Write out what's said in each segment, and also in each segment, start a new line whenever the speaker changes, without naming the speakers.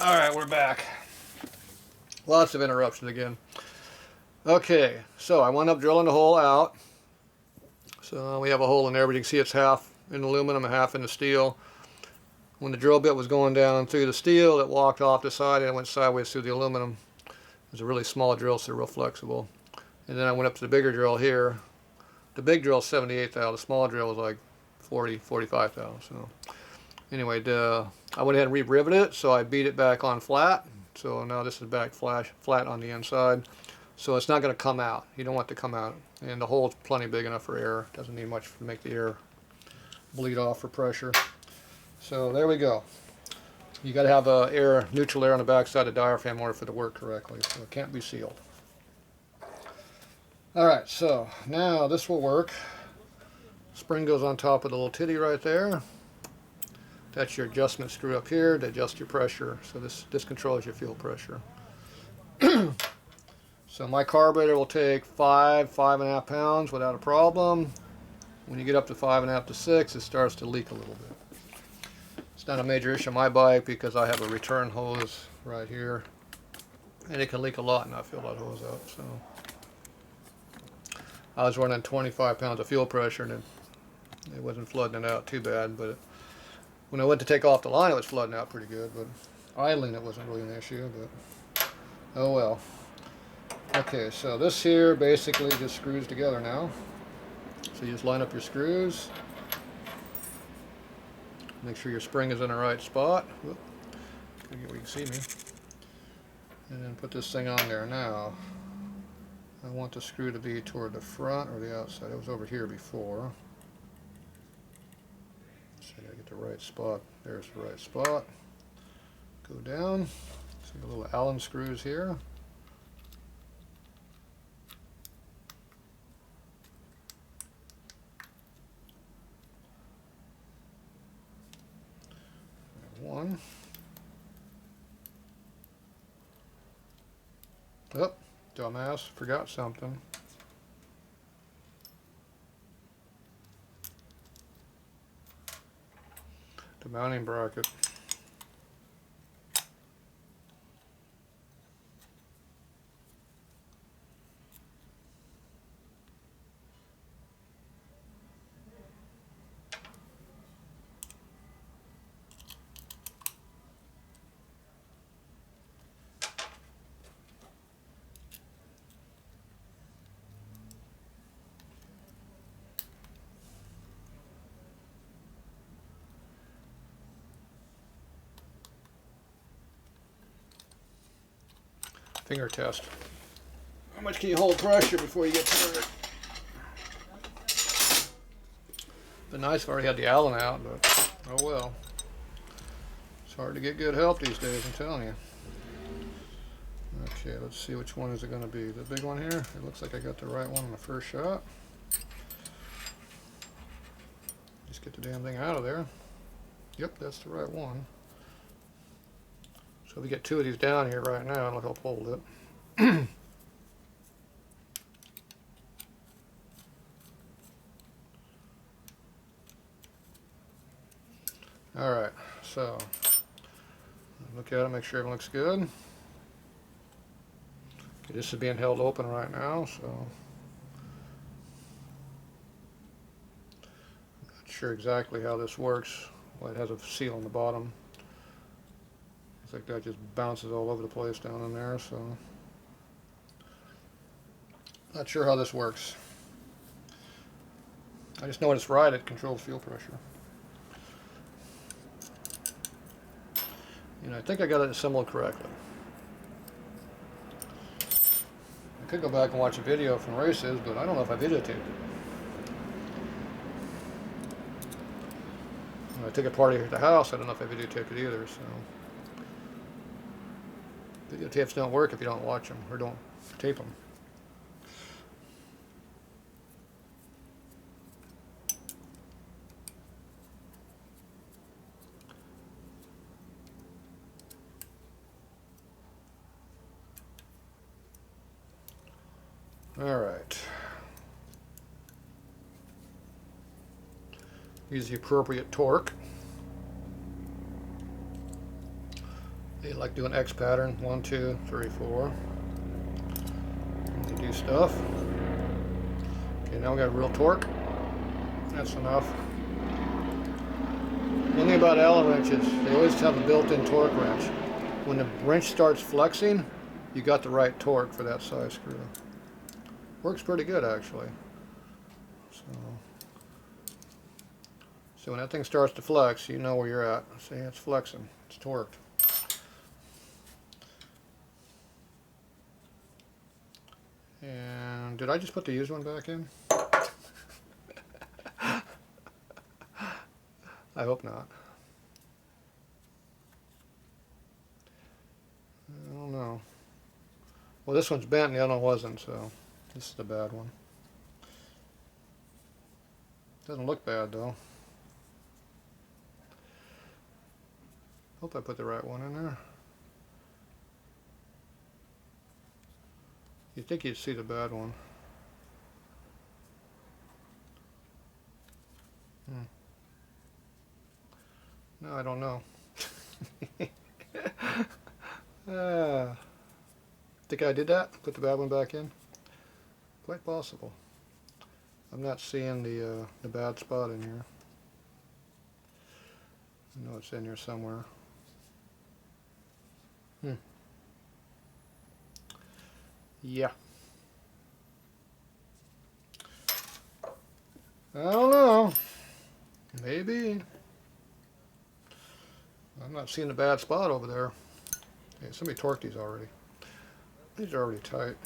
Alright, we're back. Lots of interruptions again. Okay, so I wound up drilling the hole out. So we have a hole in there, but you can see it's half in aluminum and half in the steel. When the drill bit was going down through the steel, it walked off the side and it went sideways through the aluminum. It was a really small drill, so real flexible. And then I went up to the bigger drill here. The big drill is 78 thou. The small drill was like 40, 45 thou. So anyway, I went ahead and re-riveted it, so I beat it back on flat. So now this is back flat on the inside. So it's not going to come out. You don't want it to come out. And the hole's plenty big enough for air. Doesn't need much to make the air bleed off for pressure. So there we go. You got to have neutral air on the back side of the diaphragm in order for it to work correctly. So it can't be sealed. Alright, so now this will work. Spring goes on top of the little titty right there. That's your adjustment screw up here to adjust your pressure. So this controls your fuel pressure. So my carburetor will take 5.5 pounds without a problem. When you get up to 5.5 to 6, it starts to leak a little bit. It's not a major issue on my bike because I have a return hose right here. And it can leak a lot and not fill that hose up. So I was running 25 pounds of fuel pressure and it wasn't flooding it out too bad, but when I went to take off the line, it was flooding out pretty good, but idling it wasn't really an issue, but oh well. Okay, so this here basically just screws together now. So you just line up your screws. Make sure your spring is in the right spot. Whoop. Gotta get where you can see me. And then put this thing on there now. I want the screw to be toward the front or the outside. It was over here before. So I gotta get the right spot. There's the right spot. Go down. See the little Allen screws here. One. Oh, dumbass, forgot something. The mounting bracket. Finger test. How much can you hold pressure before you get to it? Been nice if I already had the Allen out, but oh well. It's hard to get good help these days, I'm telling you. Okay, let's see which one is it going to be. The big one here? It looks like I got the right one on the first shot. Just get the damn thing out of there. Yep, that's the right one. So we get two of these down here right now, and it'll help hold it. Alright, so look at it, make sure everything looks good. Okay, this is being held open right now, so I'm not sure exactly how this works. Well, it has a seal on the bottom. It's like that just bounces all over the place down in there, so not sure how this works. I just know when it's right, it controls fuel pressure. You know, I think I got it assembled correctly. I could go back and watch a video from races, but I don't know if I videotaped it. When I took it apart here at the house, I don't know if I videotaped it either, so. Videotapes don't work if you don't watch them or don't tape them. All right. Use the appropriate torque. See, like doing X pattern, 1, 2, 3, 4. You do stuff. Okay, now we got real torque. That's enough. One thing about Allen wrenches, they always have a built-in torque wrench. When the wrench starts flexing, you got the right torque for that size screw. Works pretty good, actually. So when that thing starts to flex, you know where you're at. See, it's flexing. It's torqued. And did I just put the used one back in? I hope not. I don't know. Well, this one's bent and the other one wasn't, so this is the bad one. Doesn't look bad though. Hope I put the right one in there. You'd think you'd see the bad one. No, I don't know. Think I did that? Put the bad one back in? Quite possible. I'm not seeing the bad spot in here. I know it's in here somewhere. Yeah. I don't know. Maybe. I'm not seeing the bad spot over there. Hey, somebody torqued these already. These are already tight.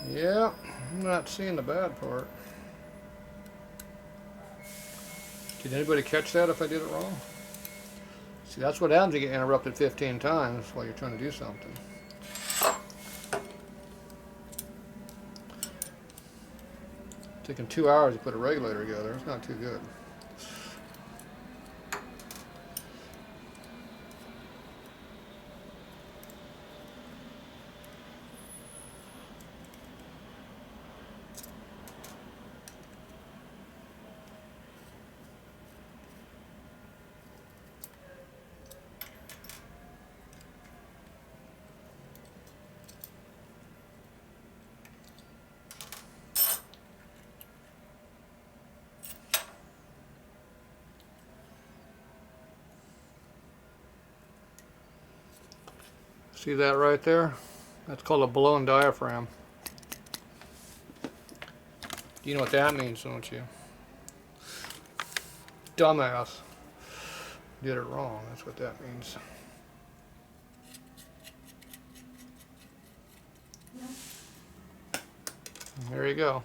Yeah, I'm not seeing the bad part. Did anybody catch that if I did it wrong? See, that's what happens. You get interrupted 15 times while you're trying to do something. Taking 2 hours to put a regulator together. It's not too good. See that right there? That's called a blown diaphragm. You know what that means, don't you? Dumbass. Did it wrong, that's what that means. There you go.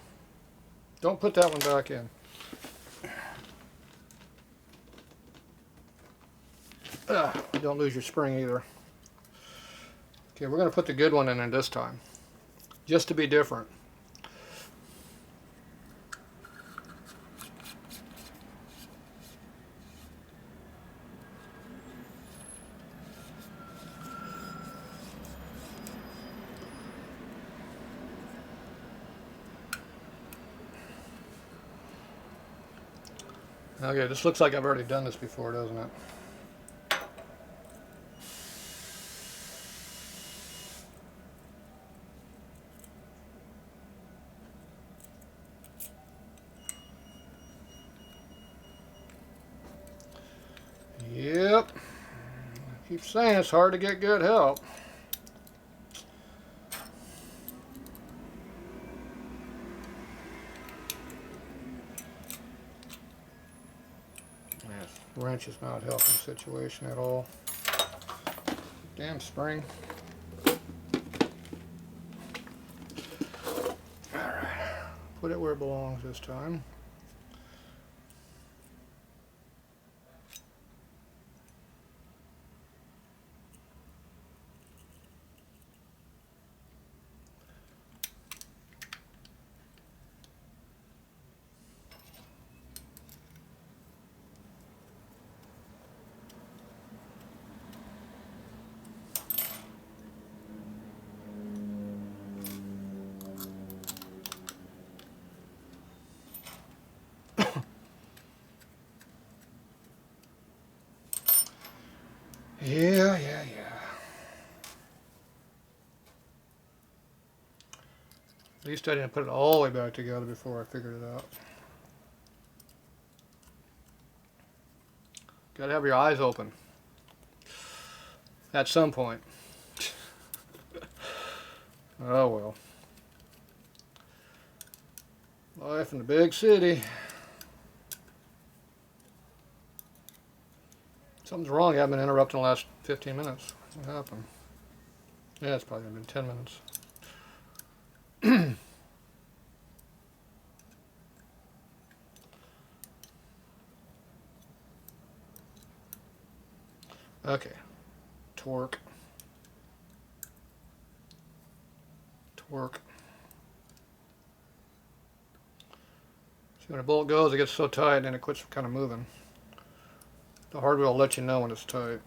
Don't put that one back in. Don't lose your spring either. Okay, we're going to put the good one in there this time, just to be different. Okay, this looks like I've already done this before, doesn't it? Yep. I keep saying it's hard to get good help. Wrench is not helping the situation at all. Damn spring. Alright, put it where it belongs this time. Yeah. At least I didn't put it all the way back together before I figured it out. Gotta have your eyes open. At some point. Oh well. Life in the big city. Something's wrong. You haven't been interrupted in the last 15 minutes. What happened? Yeah, it's probably been 10 minutes. Okay. Torque. See, when a bolt goes, it gets so tight and it quits kind of moving. The hardware will let you know when it's tight.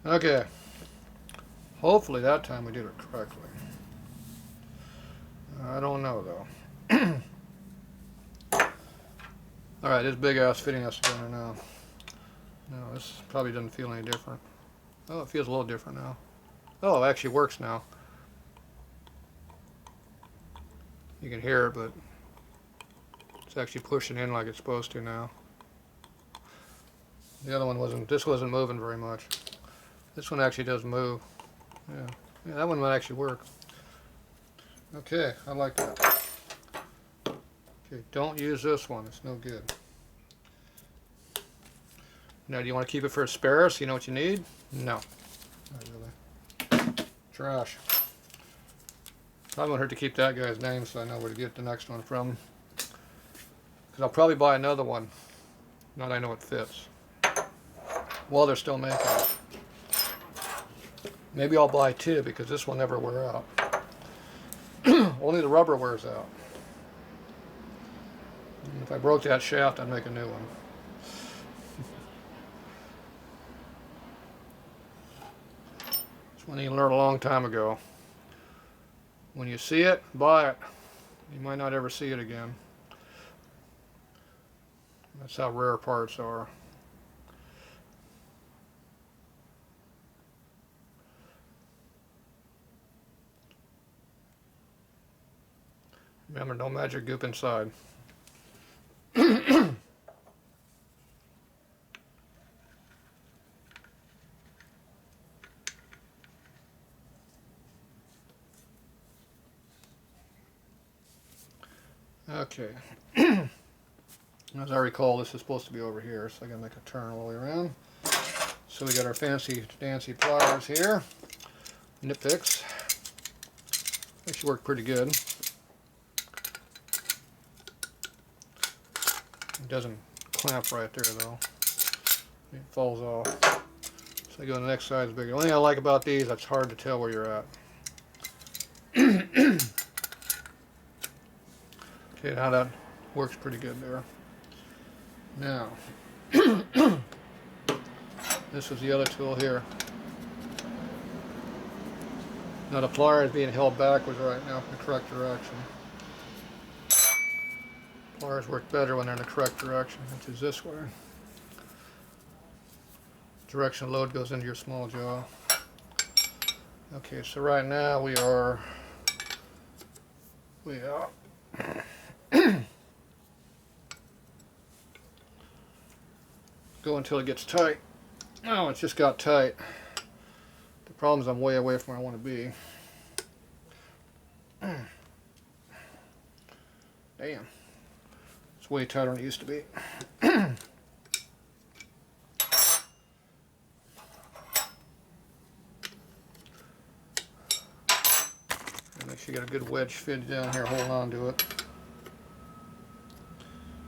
Okay. Hopefully that time we did it correctly. I don't know though. Alright, this big ass fitting has to go in there now. No, this probably doesn't feel any different. Oh, it feels a little different now. Oh, it actually works now. You can hear it, but it's actually pushing in like it's supposed to now. The other one wasn't, this wasn't moving very much. This one actually does move. Yeah, that one might actually work. Okay, I like that. Okay, don't use this one, it's no good. Now, do you want to keep it for a spare so you know what you need? No. Not really. Trash. Probably won't hurt to keep that guy's name so I know where to get the next one from. Because I'll probably buy another one. Now that I know it fits. While they're still making it. Maybe I'll buy two because this will never wear out. Only the rubber wears out. And if I broke that shaft, I'd make a new one. This one you learned a long time ago. When you see it, buy it. You might not ever see it again. That's how rare parts are. Remember, no magic goop inside. Okay. As I recall, this is supposed to be over here, so I gotta make a turn all the way around. So we got our fancy dancy pliers here. Nip picks. Actually work pretty good. It doesn't clamp right there though. It falls off. So I go to the next size bigger. The only thing I like about these, it's hard to tell where you're at. Okay, now that works pretty good there. Now, this is the other tool here. Now the plier is being held backwards right now in the correct direction. Pliers work better when they're in the correct direction, which is this way. Direction of load goes into your small jaw. Okay, so right now we are go until it gets tight. Oh, it's just got tight. The problem is I'm way away from where I want to be. Damn. It's way tighter than it used to be. Make sure you got a good wedge fit down here, hold on to it.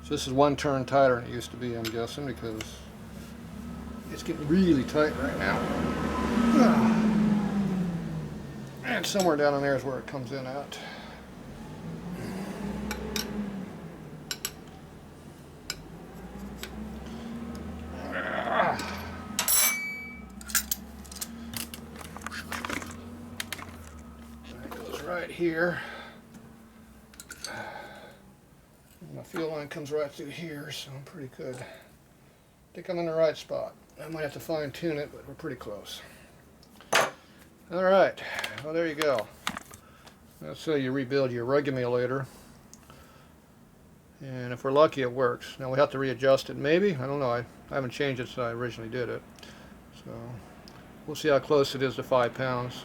So this is one turn tighter than it used to be, I'm guessing, because it's getting really tight right now. And somewhere down in there is where it comes in at. That goes right here. fuel line comes right through here, so I'm pretty good. I think I'm in the right spot. I might have to fine tune it, but we're pretty close. Alright, well there you go. That's how you rebuild your regulator. And if we're lucky, it works. Now we have to readjust it, maybe? I don't know. I haven't changed it since I originally did it. So we'll see how close it is to 5 pounds.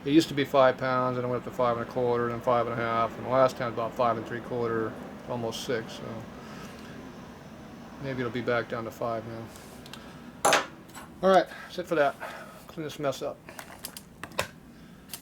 It used to be 5 pounds, and it went up to 5 1/4, and then 5 1/2, and the last time about 5 3/4, almost 6. So maybe it'll be back down to 5 now. All right, that's it for that. Clean this mess up.